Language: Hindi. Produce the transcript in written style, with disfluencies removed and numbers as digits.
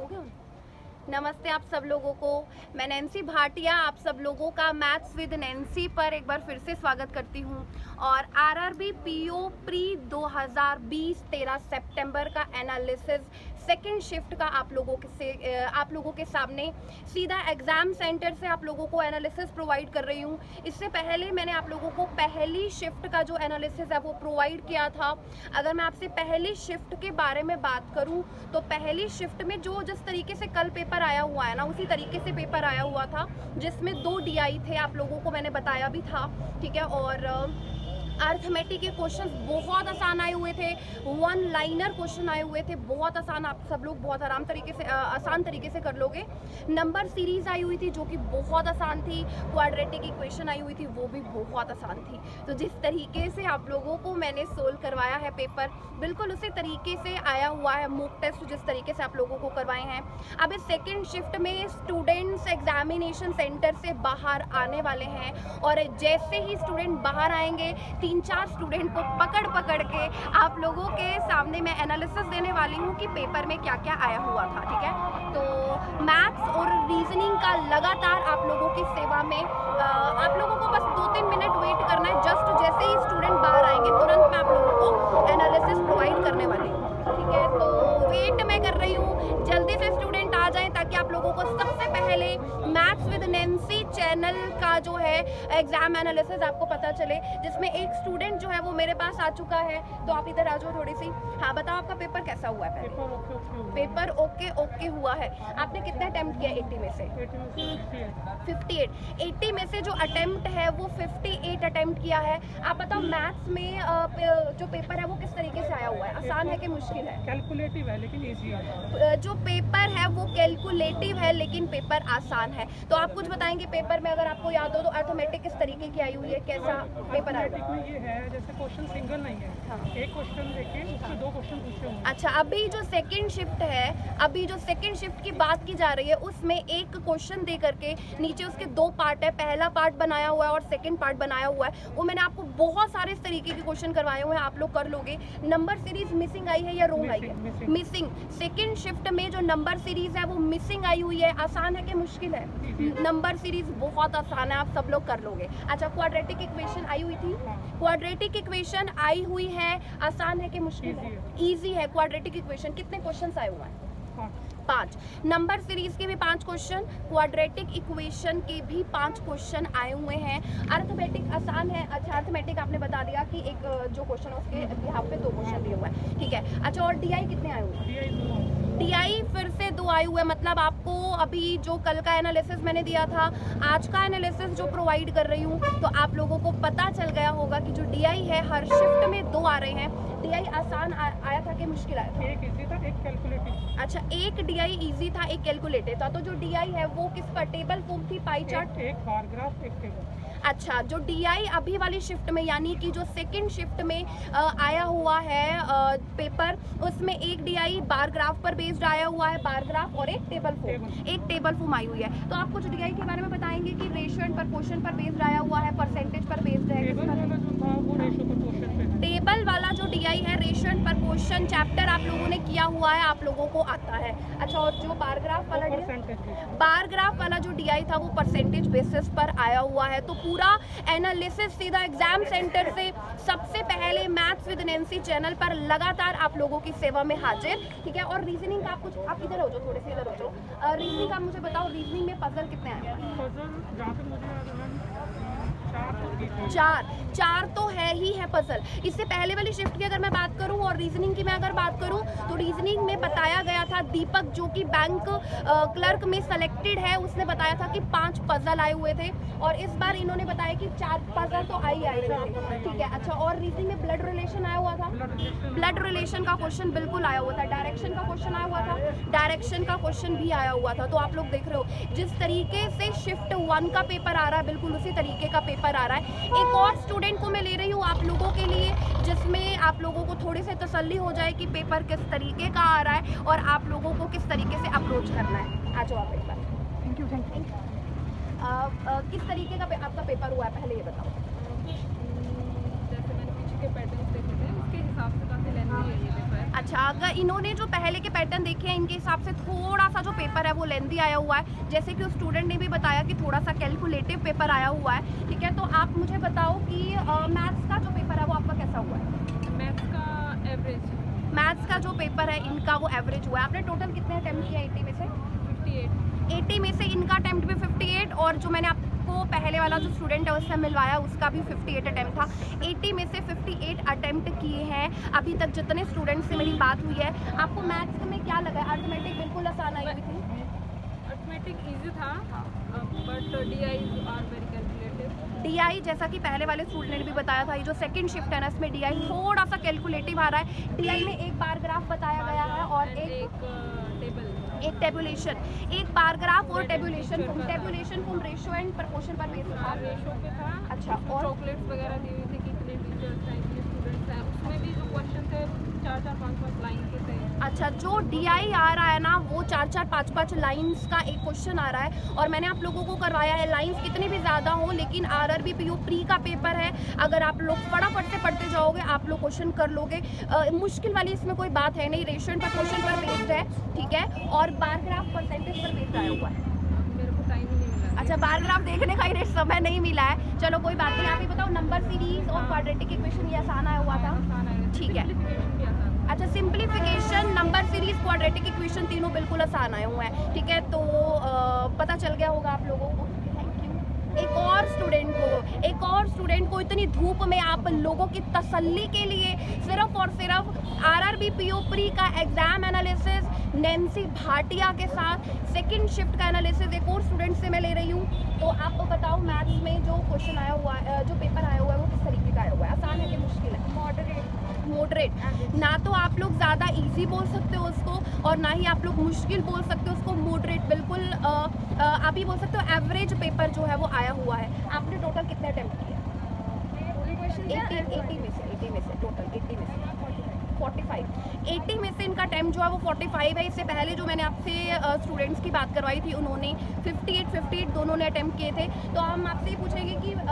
हो गया। नमस्ते आप सब लोगों को, मैं नैन्सी भाटिया आप सब लोगों का मैथ्स विद नैन्सी पर एक बार फिर से स्वागत करती हूं। और आरआरबी पीओ प्री 2020 13 सितंबर का एनालिसिस सेकंड शिफ्ट का आप लोगों के सामने सीधा एग्जाम सेंटर से आप लोगों को एनालिसिस प्रोवाइड कर रही हूं। इससे पहले मैंने आप लोगों को पहली शिफ्ट का जो एनालिसिस है वो प्रोवाइड किया था। अगर मैं आपसे पहली शिफ्ट के बारे में बात करूं तो पहली शिफ्ट में जो जिस तरीके से कल पेपर आया हुआ है ना, उसी तरीके से पेपर आया हुआ था, जिसमें 2 DI थे, आप लोगों को मैंने बताया भी था, ठीक है। और अर्थमेटिक के क्वेश्चंस बहुत आसान आए हुए थे, 1 लाइनर क्वेश्चन आए हुए थे, बहुत आसान, आप सब लोग बहुत आसान तरीके से कर लोगे। नंबर सीरीज आई हुई थी जो कि बहुत आसान थी, क्वाड्रेटिक इक्वेशन आई हुई थी वो भी बहुत आसान थी। तो जिस तरीके से आप लोगों को मैंने सोल्व करवाया है पेपर, बिल्कुल उसी तरीके से आया हुआ है मॉक टेस्ट जिस तरीके से आप लोगों को करवाए हैं। अब इस सेकेंड शिफ्ट में स्टूडेंट्स एग्जामिनेशन सेंटर से बाहर आने वाले हैं और जैसे ही स्टूडेंट बाहर आएंगे 3-4 स्टूडेंट को पकड़ के आप लोगों के सामने मैं एनालिसिस देने वाली हूँ कि पेपर में क्या क्या आया हुआ था, ठीक है। तो मैथ्स और रीजनिंग का लगातार आप लोगों की सेवा में आप लोगों को बस 2-3 मिनट वेट करना है। जस्ट जैसे ही स्टूडेंट बाहर आएंगे तुरंत मैं आप लोगों को एनालिसिस प्रोवाइड करने वाली हूँ, ठीक है। तो वेट मैं कर रही हूँ, जल्दी से स्टूडेंट आ जाएं ताकि आप लोगों को सबसे पहले मैथ्स विद नैन्सी चैनल का जो है एग्जाम एनालिसिस आपको पता चले, जिसमें एक स्टूडेंट जो है वो मेरे पास आ चुका है। तो आप इधर आ जाओ थोड़ी सी। हाँ बताओ आपका पेपर कैसा हुआ है? पेपर ओके हुआ है। आपने कितना अटेम्प्ट किया 80 में से? 58। 80 में से जो अटेम्प्ट है वो 58 अटेम्प्ट किया है। आप बताओ मैथ्स में जो पेपर है वो किस तरीके से आया हुआ है, आसान है कि मुश्किल है? कैलकुलेटिव है लेकिन इजी है। जो पेपर है वो कैलकुलेटिव है लेकिन पेपर आसान है। तो आप कुछ बताएंगे पेपर में, अगर आपको याद हो तो अर्थमेटिक किस तरीके की आई हुई है, कैसा पेपर आया? में ये है जैसे क्वेश्चन सिंगल नहीं है, हाँ। एक क्वेश्चन लेके उसमें 2 क्वेश्चन पूछे होंगे। अच्छा, अभी जो सेकंड शिफ्ट की बात की जा रही है उसमें एक क्वेश्चन दे करके नीचे उसके 2 पार्ट है, पहला पार्ट बनाया हुआ है और सेकंड पार्ट बनाया हुआ है। वो मैंने आपको बहुत सारे इस तरीके के क्वेश्चन करवाए हुए हैं, आप लोग कर लोगे। नंबर सीरीज मिसिंग आई है या रोंग आई है? मिसिंग। सेकंड शिफ्ट में जो नंबर सीरीज है वो मिसिंग आई हुई है। आसान है कि मुश्किल है? नंबर सीरीज बहुत आसान है, आप सब लोग कर लोगे। अच्छा, क्वाड्रेटिक इक्वेशन आई हुई थी? क्वाड्रेटिक इक्वेशन आई हुई है, आसान है कि मुश्किल है? इजी है। क्वाड्रेटिक इक्वेशन कितने क्वेश्चंस आए हुए हैं? 5। नंबर सीरीज के भी 5 क्वेश्चन, क्वाड्रेटिक इक्वेशन के भी 5 क्वेश्चन आए हुए हैं। अर्थमेटिक आसान है। अच्छा, अर्थमेटिक आपने बता दिया कि एक जो क्वेश्चन है उसके बिहाफ पे 2 क्वेश्चन दिए हुए हैं, ठीक है। अच्छा, और DI कितने आए हुए हैं? DI फिर से 2 आए हुए हैं। मतलब आपको अभी जो कल का एनालिसिस मैंने दिया था, आज का एनालिसिस जो प्रोवाइड कर रही हूँ, तो आप लोगों को पता चल गया होगा कि जो DI है हर शिफ्ट में 2 आ रहे हैं। DI आसान आया था कि मुश्किल आया था? एक इजी था, एक कैलकुलेटिव। अच्छा, एक DI इजी था, एक कैलकुलेटिव था। तो जो DI है वो किस पर टेबल फॉर्म थी, पाई चार्ट? एक बार ग्राफ, एक टेबल। अच्छा, जो DI अभी वाली शिफ्ट में यानी कि जो सेकंड शिफ्ट में आया हुआ है पेपर, उसमें एक DI बार ग्राफ पर बेस्ड आया हुआ है, बार ग्राफ, और एक टेबल फॉर्म आई हुई है। तो आप कुछ DI के बारे में बताएंगे कि रेशियो एंड प्रपोर्शन पर बेस्ड आया हुआ है, परसेंटेज पर बेस्ड है? टेबल वाला जो DI है रेशियो एंड प्रपोर्शन चैप्टर आप लोगों ने किया हुआ है, आप लोगों को आता है। अच्छा, और जो बार ग्राफ वाला जो DI था वो परसेंटेज बेसिस पर आया हुआ है। तो पूरा एनालिसिस सीधा एग्जाम सेंटर से सबसे पहले मैथ्स विद नैन्सी चैनल पर लगातार आप लोगों की सेवा में हाजिर, ठीक है। और रीजनिंग का आप इधर हो जाओ, थोड़े से इधर हो जाओ। रीजनिंग का मुझे बताओ, रीजनिंग में पजल कितने आए हैं? 4 तो है ही है पजल। इससे पहले वाली शिफ्ट की अगर मैं बात करूं और रीजनिंग की मैं अगर बात करूं तो रीजनिंग में बताया गया था, दीपक जो कि बैंक क्लर्क में सेलेक्टेड है, उसने बताया था कि 5 पजल आए हुए थे, और इस बार इन्होंने बताया कि 4 पजल तो आए थे, ठीक है। अच्छा, और रीजनिंग में ब्लड रिलेशन आया हुआ था? ब्लड रिलेशन का क्वेश्चन बिल्कुल आया हुआ था। डायरेक्शन का क्वेश्चन आया हुआ था? डायरेक्शन का क्वेश्चन भी आया हुआ था। तो आप लोग देख रहे हो जिस तरीके से शिफ्ट 1 का पेपर आ रहा है, बिल्कुल उसी तरीके का पेपर आ रहा है। एक और स्टूडेंट को मैं ले रही हूँ आप लोगों के लिए, जिसमें आप लोगों को थोड़ी सी तसल्ली हो जाए कि पेपर किस तरीके का आ रहा है और आप लोगों को किस तरीके से अप्रोच करना है। आ जाओ आप एक बार। Thank you. किस तरीके का आपका पेपर हुआ है, पहले ये बताओ। जैसे मैंने पीछे के पैटर्न्स देखे थे उसके हिसाब से काफ़ी लेंथी है ये पेपर। अच्छा, अगर इन्होंने जो पहले के पैटर्न देखे हैं इनके हिसाब से थोड़ा सा जो पेपर है वो लेंदी आया हुआ है, जैसे कि उस स्टूडेंट ने भी बताया कि थोड़ा सा कैलकुलेटिव पेपर आया हुआ है, ठीक है। तो आप मुझे बताओ कि मैथ्स का जो पेपर है वो आपका कैसा हुआ है? मैथ्स का एवरेज मैथ्स का जो पेपर है इनका वो एवरेज हुआ है। आपने टोटल कितने अटेम्प्ट किया 80 में से? 58। 80 में से इनका अटेम्प्ट भी 58, और जो मैंने आपको पहले वाला जो स्टूडेंट है उससे मिलवाया उसका भी 58 अटेम्प्ट था। 80 में से 58 अटेम्प्ट किए हैं अभी तक जितने स्टूडेंट्स से मेरी बात हुई है। आपको मैथ्स में क्या लगा है? अर्थमेटिक बिल्कुल आसान आई हुई थी? अर्थमेटिक इजी था, but DIs are very calculative. DI जैसा कि पहले वाले स्टूडेंट ने भी बताया था, ये जो सेकंड शिफ्ट है ना इसमें डीआई थोड़ा सा कैलकुलेटिव आ रहा है। डीआई में एक बार ग्राफ बताया गया है और एक टेबल, एक टेबुलेशन, एक बार ग्राफ और tabulation form ratio and proportion पर बेस्ड था। रेशो पे था। अच्छा, और चॉकलेट्स वगैरह दी हुई थी कि इतने टीचर्स हैं, इतने स्टूडेंट्स हैं। उसमें भी जो क्वेश्चन थे 4-4, 5-5 लाइन के थे। अच्छा, जो डीआई आ रहा है ना वो 4-4, 5-5 लाइंस का एक क्वेश्चन आ रहा है, और मैंने आप लोगों को करवाया है लाइंस कितनी भी ज़्यादा हो, लेकिन आरआरबी पीओ प्री का पेपर है, अगर आप लोग फटाफट से पढ़ते जाओगे आप लोग क्वेश्चन कर लोगे। मुश्किल वाली इसमें कोई बात है नहीं, रेशियो एंड प्रोपोर्शन पर बेस्ड है, ठीक है, और बार ग्राफ परसेंटेज पर बेस्ड आया हुआ है। मेरे को टाइम ही नहीं मिला। अच्छा, बार ग्राफ देखने का ही समय नहीं मिला है, चलो कोई बात नहीं। आप ही बताओ, नंबर सीरीज और क्वाड्रेटिक इक्वेशन ये आसान आया हुआ था? आसान आएगा। ठीक है। सिंप्लीफिकेशन भी आसान था। अच्छा, simplification, number series, quadratic equation तीनों बिल्कुल आसान आए हुए हैं, ठीक है। तो पता चल गया होगा आप लोगों को। Thank you. एक और स्टूडेंट को इतनी धूप में आप लोगों की तसल्ली के लिए सिर्फ और सिर्फ आरआरबी पीओ प्री का एग्जाम एनालिसिस नैन्सी भाटिया के साथ सेकंड शिफ्ट का एनालिसिस एक और स्टूडेंट से मैं ले रही हूँ। तो आप बताओ, मैथ्स में जो क्वेश्चन आया हुआ है, जो पेपर आया हुआ है वो किस तरीके का आया हुआ है? आसान है कि मुश्किल है? मॉडरेट। ना तो आप लोग ज़्यादा इजी बोल सकते हो उसको, और ना ही आप लोग मुश्किल बोल सकते हो उसको। मॉडरेट बिल्कुल आप ही बोल सकते हो एवरेज पेपर जो है वो आया हुआ है। आपने टोटल कितने अटेम्प्ट किए? 80 में से टोटल 80 में से 45। 80 में से इनका अटेम्प्ट जो है वो 45 है। इससे पहले जो मैंने आपसे स्टूडेंट्स की बात करवाई थी उन्होंने 58 दोनों ने अटेम्प्ट किए थे। तो हम आपसे ये पूछेंगे कि